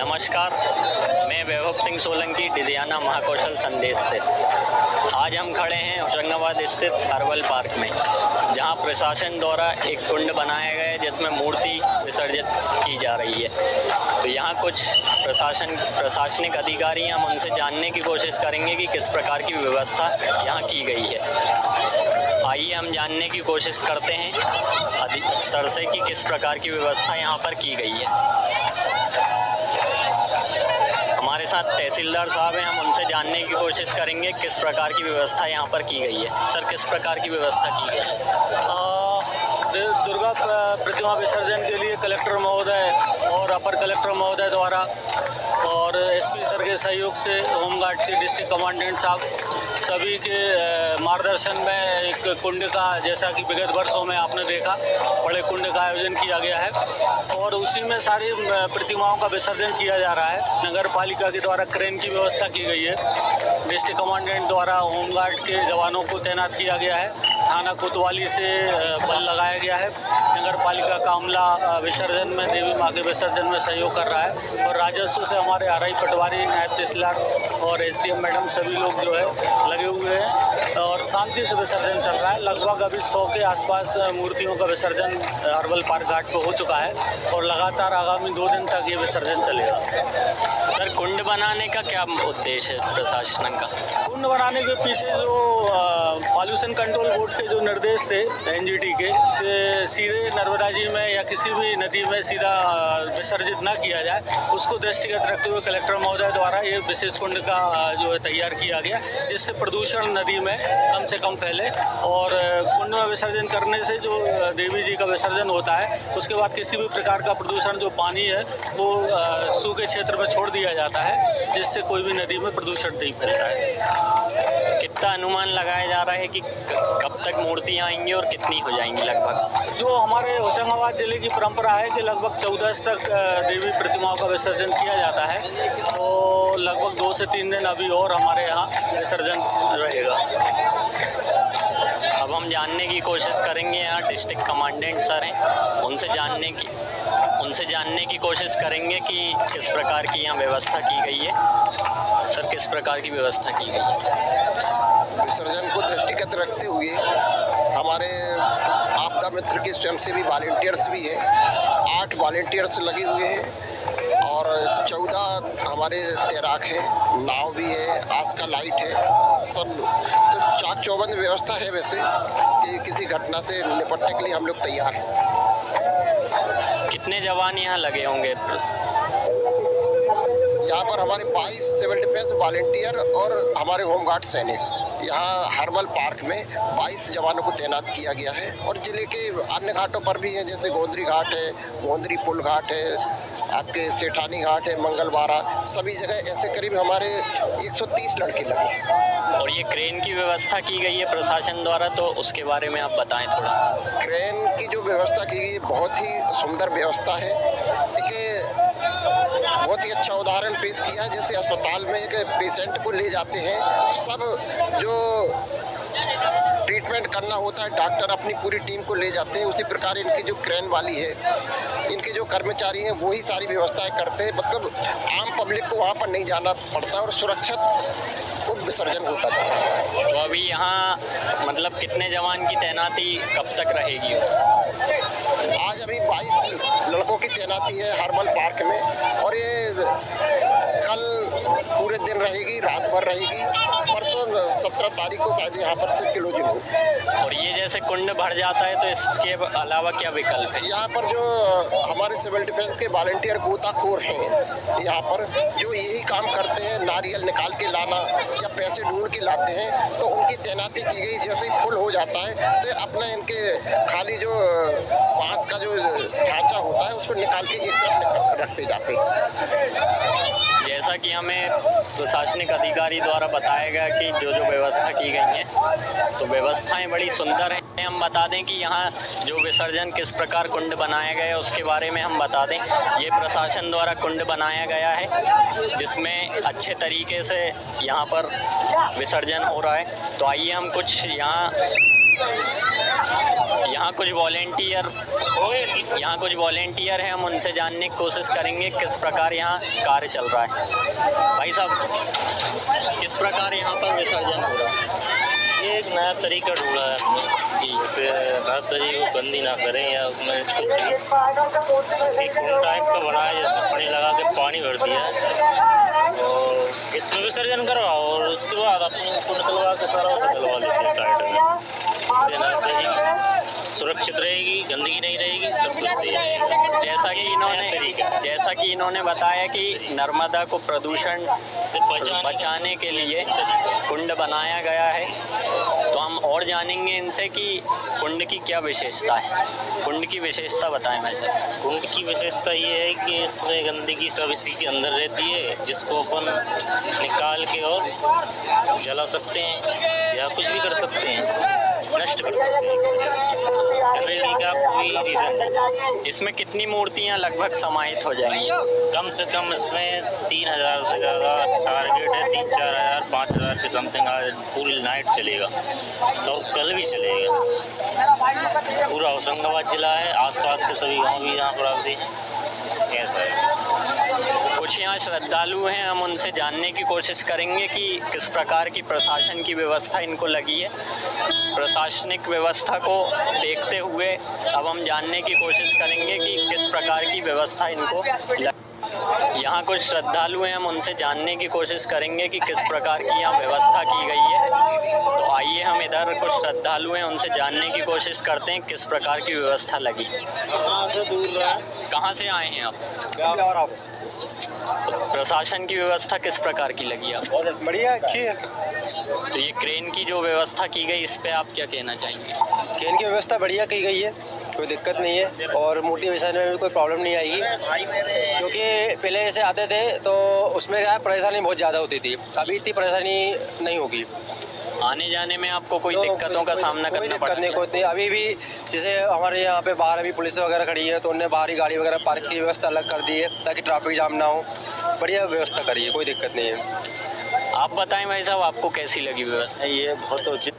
नमस्कार, मैं वैभव सिंह सोलंकी डिजियाना महाकौशल संदेश से। आज हम खड़े हैं होशंगाबाद स्थित हर्बल पार्क में, जहां प्रशासन द्वारा एक कुंड बनाया गया है जिसमें मूर्ति विसर्जित की जा रही है। तो यहाँ कुछ प्रशासनिक अधिकारी हैं, हम उनसे जानने की कोशिश करेंगे कि किस प्रकार की व्यवस्था यहाँ की गई है। आइए हम जानने की कोशिश करते हैं सर से कि किस प्रकार की व्यवस्था यहाँ पर की गई है। हमारे साथ तहसीलदार साहब हैं, हम उनसे जानने की कोशिश करेंगे किस प्रकार की व्यवस्था यहाँ पर की गई है। सर, किस प्रकार की व्यवस्था की गई है? दुर्गा प्रतिमा विसर्जन के लिए कलेक्टर महोदय और अपर कलेक्टर महोदय द्वारा और एसपी सर के सहयोग से होमगार्ड के डिस्ट्रिक्ट कमांडेंट साहब सभी के मार्गदर्शन में एक कुंड का, जैसा कि विगत वर्षों में आपने देखा, बड़े कुंड का आयोजन किया गया है और उसी में सारी प्रतिमाओं का विसर्जन किया जा रहा है। नगर पालिका के द्वारा क्रेन की व्यवस्था की गई है। डिस्ट्रिक्ट कमांडेंट द्वारा होमगार्ड के जवानों को तैनात किया गया है। थाना कोतवाली से बल लगाया गया है। नगर पालिका का अमला विसर्जन में, देवी माँ के विसर्जन में सहयोग कर रहा है और राजस्व से हमारे आरआई पटवारी, नायब तहसीलदार और एसडीएम मैडम सभी लोग जो है लगे हुए हैं और शांति से विसर्जन चल रहा है। लगभग अभी 100 के आसपास मूर्तियों का विसर्जन हर्बल पार्क घाट पर हो चुका है और लगातार आगामी 2 दिन तक ये विसर्जन चलेगा। सर, कुंड बनाने का क्या उद्देश्य है प्रशासन का? कुंड बनाने के पीछे जो पॉल्यूशन कंट्रोल बोर्ड के जो निर्देश थे एनजीटी के, सीधे नर्मदा जी में या किसी भी नदी में सीधा विसर्जित ना किया जाए, उसको दृष्टिगत रखते हुए कलेक्टर महोदय द्वारा ये विशेष कुंड का जो है तैयार किया गया, जिससे प्रदूषण नदी में कम से कम फैले और कुंड में विसर्जन करने से जो देवी जी का विसर्जन होता है उसके बाद किसी भी प्रकार का प्रदूषण, जो पानी है वो सूखे क्षेत्र में छोड़ दिया जाता है, जिससे कोई भी नदी में प्रदूषण नहीं फैलता है। कितना अनुमान लगाया जा रहा है कि कब तक मूर्तियाँ आएंगी और कितनी हो जाएंगी लगभग? जो हमारे होशंगाबाद जिले की परंपरा है कि लगभग 14 तक देवी प्रतिमाओं का विसर्जन किया जाता है, तो लगभग 2 से 3 दिन अभी और हमारे यहाँ विसर्जन रहेगा। अब हम जानने की कोशिश करेंगे, यहाँ डिस्ट्रिक्ट कमांडेंट सर हैं, उनसे जानने की कोशिश करेंगे कि किस प्रकार की यहाँ व्यवस्था की गई है। सर, किस प्रकार की व्यवस्था की गई है? विसर्जन को दृष्टिगत रखते हुए हमारे आपदा मित्र के स्वयंसेवी वॉलंटियर्स भी हैं। 8 वॉलंटियर्स लगे हुए हैं और 14 हमारे तैराक हैं, नाव भी है, आस्का लाइट है, सब तो चाक चौबंद व्यवस्था है वैसे कि किसी घटना से निपटने के लिए हम लोग तैयार हैं। कितने जवान यहाँ लगे होंगे? यहाँ पर हमारे 22 सिविल डिफेंस वॉलंटियर और हमारे होमगार्ड सैनिक, यहाँ हर्बल पार्क में 22 जवानों को तैनात किया गया है और जिले के अन्य घाटों पर भी हैं, जैसे गोंदरी घाट है, गोंदरी पुल घाट है, आपके सेठानी घाट है, मंगलवारा, सभी जगह ऐसे करीब हमारे 130 लड़के लगे। और ये क्रेन की व्यवस्था की गई है प्रशासन द्वारा, तो उसके बारे में आप बताएं थोड़ा। क्रेन की जो व्यवस्था की गई बहुत ही सुंदर व्यवस्था है। देखिए, बहुत ही अच्छा उदाहरण पेश किया है। जैसे अस्पताल में एक पेशेंट को ले जाते हैं, सब जो ट्रीटमेंट करना होता है डॉक्टर अपनी पूरी टीम को ले जाते हैं, उसी प्रकार इनकी जो क्रेन वाली है, इनके जो कर्मचारी हैं वही सारी व्यवस्थाएं करते हैं। मतलब आम पब्लिक को वहाँ पर नहीं जाना पड़ता और सुरक्षित विसर्जन होता है। तो अभी यहाँ मतलब कितने जवान की तैनाती कब तक रहेगी? आज अभी 22 लड़कों की तैनाती है हर्बल पार्क में और ये कल पूरे दिन रहेगी, रात भर रहेगी। परसों 17 तारीख को शायद यहाँ पर से क्लोजिंग हो। और ये जैसे कुंड भर जाता है तो इसके अलावा क्या विकल्प है? यहाँ पर जो हमारे सिविल डिफेंस के वॉलंटियर गोताखोर हैं, यहाँ पर जो यही काम करते हैं, नारियल निकाल के लाना या पैसे ढूंढ के लाते हैं, तो उनकी तैनाती की गई। जैसे ही फुल हो जाता है तो अपने इनके खाली जो बांस का जो ढांचा होता है उसको निकाल के एक तरफ रखते जाते हैं। जैसा कि हमें प्रशासनिक अधिकारी द्वारा बताया गया कि जो व्यवस्था की गई है, तो व्यवस्थाएं बड़ी सुंदर हैं। हम बता दें कि यहाँ जो विसर्जन किस प्रकार कुंड बनाया गया है उसके बारे में हम बता दें। ये प्रशासन द्वारा कुंड बनाया गया है जिसमें अच्छे तरीके से यहाँ पर विसर्जन हो रहा है। तो आइए हम कुछ यहाँ यहाँ कुछ वॉलेंटियर हैं, हम उनसे जानने की कोशिश करेंगे किस प्रकार यहाँ कार्य चल रहा है। भाई साहब, किस प्रकार यहाँ पर विसर्जन हो रहा है? ये एक नया तरीका ढूंढा है हमने कि इससे हर तरीके को गंदी ना करें या उसमें कुछ एक कुंड टाइप का बनाया जिसमें पानी लगा के पानी भर दिया है और इसमें विसर्जन करवाओ और उसके बाद अपने कुंड निकलवा के सारा निकलवा लेते हैं साइड में। इससे नर्मदा जी सुरक्षित रहेगी, गंदगी नहीं रहेगी, सब कुछ सही रहेगा। जैसा कि इन्होंने बताया कि नर्मदा को प्रदूषण से बचाने के लिए कुंड बनाया गया है, तो हम और जानेंगे इनसे कि कुंड की क्या विशेषता है। कुंड की विशेषता बताएं भाई साहब। कुंड की विशेषता ये है कि इसमें गंदगी सब इसी के अंदर रहती है, जिसको अपन निकाल के और जला सकते हैं या कुछ भी कर सकते हैं, नष्ट कर सकते हैं। गंदगी का कोई रीज़न नहीं। इसमें कितनी मूर्तियाँ लगभग समाहित हो जाएंगी? कम से कम इसमें 3000 से ज़्यादा टारगेट है। 3-4 हज़ार 5,000 के समथिंग आज पूरी नाइट चलेगा और कल भी चलेगा। पूरा होशंगाबाद जिला है, आसपास के सभी गांव भी यहाँ पर आते हैं। ऐसा है। कुछ यहाँ श्रद्धालु हैं, हम उनसे जानने की कोशिश करेंगे कि किस प्रकार की प्रशासन की व्यवस्था इनको लगी है। प्रशासनिक व्यवस्था को देखते हुए अब हम जानने की कोशिश करेंगे कि किस प्रकार की व्यवस्था इनको लगी। यहाँ कुछ श्रद्धालु हैं, हम उनसे जानने की कोशिश करेंगे कि किस प्रकार की यहाँ व्यवस्था की गई है। तो आइए हम इधर कुछ श्रद्धालु हैं, उनसे जानने की कोशिश करते हैं किस प्रकार की व्यवस्था लगी। कहाँ से आए हैं आप? प्रशासन की व्यवस्था किस प्रकार की लगी आप? बहुत बढ़िया, अच्छी है। तो ये क्रेन की जो व्यवस्था की गई, इस पे आप क्या कहना चाहेंगे? ट्रेन की व्यवस्था बढ़िया की गई है, कोई दिक्कत नहीं है और मूर्ति विसर्जन में भी कोई प्रॉब्लम नहीं आएगी, क्योंकि पहले ऐसे आते थे तो उसमें क्या परेशानी बहुत ज़्यादा होती थी। अभी इतनी परेशानी नहीं होगी। आने जाने में आपको कोई दिक्कतों का सामना करना पड़ा? कोई दिक्कत नहीं। अभी भी जैसे हमारे यहाँ पे बाहर अभी पुलिस वगैरह खड़ी है तो उन्होंने बाहरी गाड़ी वगैरह पार्क की व्यवस्था अलग कर दी है ताकि ट्रैफिक जाम ना हो। बढ़िया व्यवस्था करी है, कोई दिक्कत नहीं है। आप बताएं भाई साहब, आपको कैसी लगी व्यवस्था? ये बहुत उचित